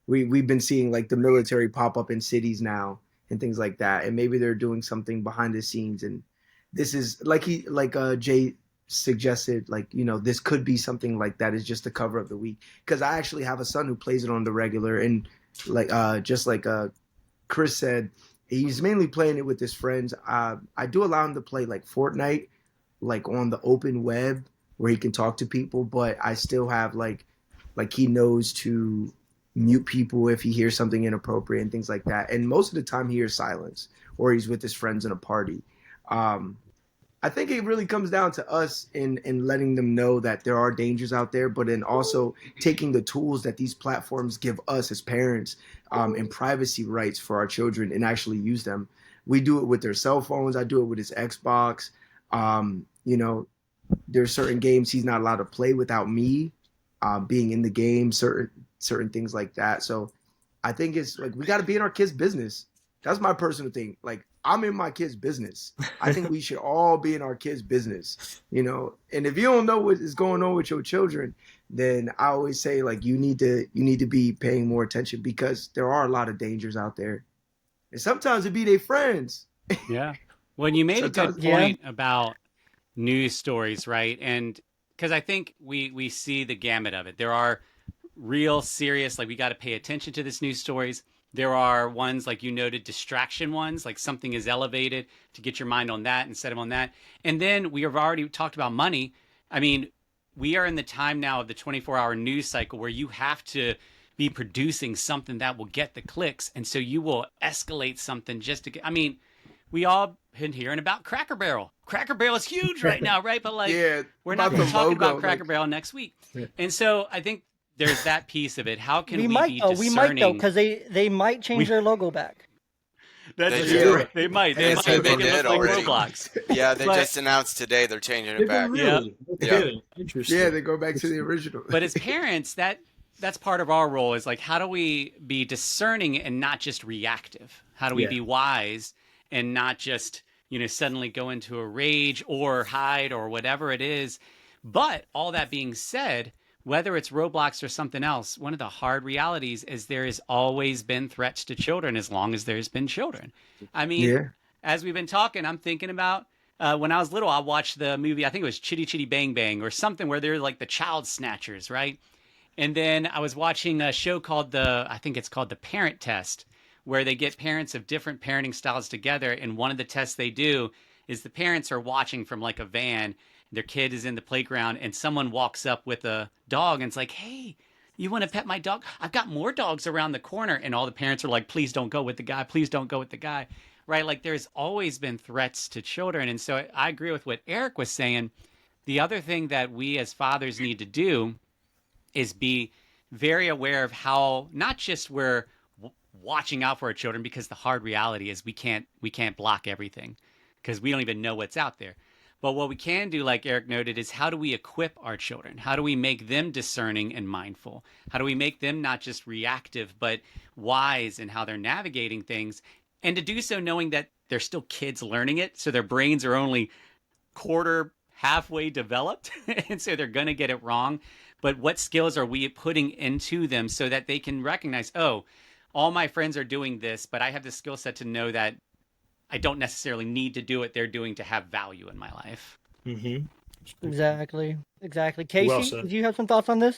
we've been seeing like the military pop up in cities now and things like that, and maybe they're doing something behind the scenes. And this is Jay suggested, like, this could be something like that is just the cover of the week, because I actually have a son who plays it on the regular, and like just like Chris said, he's mainly playing it with his friends. I do allow him to play like Fortnite, like on the open web where he can talk to people, but I still have like he knows to mute people if he hears something inappropriate and things like that. And most of the time he hears silence, or he's with his friends in a party. Um, I think it really comes down to us in letting them know that there are dangers out there, but then also taking the tools that these platforms give us as parents, and privacy rights for our children, and actually use them. We do it with their cell phones. I do it with his Xbox. You know, there's certain games he's not allowed to play without me being in the game. Certain things like that. So I think it's like we got to be in our kids' business. That's my personal thing. Like, I'm in my kids' business. I think we should all be in our kids' business, And if you don't know what is going on with your children, then I always say, like, you need to be paying more attention, because there are a lot of dangers out there, and sometimes it be their friends. Yeah. Well, you made a good Sometimes, Yeah. point about news stories, right? And because I think we see the gamut of it. There are real serious, like we got to pay attention to this news stories. There are ones like you noted, distraction ones, like something is elevated to get your mind on that instead of on that. And then we have already talked about money. I mean, we are in the time now of the 24-hour news cycle where you have to be producing something that will get the clicks. And so you will escalate something just to get, I mean, we all been hearing about Cracker Barrel. Cracker Barrel is huge right now, right? But like, yeah, we're not about going the to talk logo, about Cracker like, Barrel next week. Yeah. And so I think there's that piece of it. How can We we might be though. We might though, discerning? because they might change We their logo back. That's They true. did. They might. They They might said they make it look did like already. Roblox. Yeah, they But just announced today they're changing it Did they back. yeah, really? Okay, Yeah. interesting. yeah, they go back to the original. but as parents, that's part of our role is like, how do we be discerning and not just reactive? How do we Yeah. be wise and not just, suddenly go into a rage or hide or whatever it is? But all that being said, whether it's Roblox or something else, one of the hard realities is there has always been threats to children as long as there's been children. I mean, Yeah. as we've been talking, I'm thinking about when I was little, I watched the movie, I think it was Chitty Chitty Bang Bang or something where they're like the child snatchers, right? And then I was watching a show called I think it's called The Parent Test, where they get parents of different parenting styles together. And one of the tests they do is the parents are watching from like a van. Their kid is in the playground and someone walks up with a dog and it's like, hey, you want to pet my dog? I've got more dogs around the corner. And all the parents are like, please don't go with the guy. Please don't go with the guy. Right? Like there's always been threats to children. And so I agree with what Eric was saying. The other thing that we as fathers need to do is be very aware of how not just we're watching out for our children, because the hard reality is we can't block everything because we don't even know what's out there. But what we can do, like Eric noted, is how do we equip our children? How do we make them discerning and mindful? How do we make them not just reactive, but wise in how they're navigating things? And to do so knowing that they're still kids learning it. So their brains are only halfway developed. And so they're going to get it wrong. But what skills are we putting into them so that they can recognize, oh, all my friends are doing this, but I have the skill set to know that I don't necessarily need to do what they're doing to have value in my life. Mm-hmm. Exactly. Well Casey, said. do you have some thoughts on this?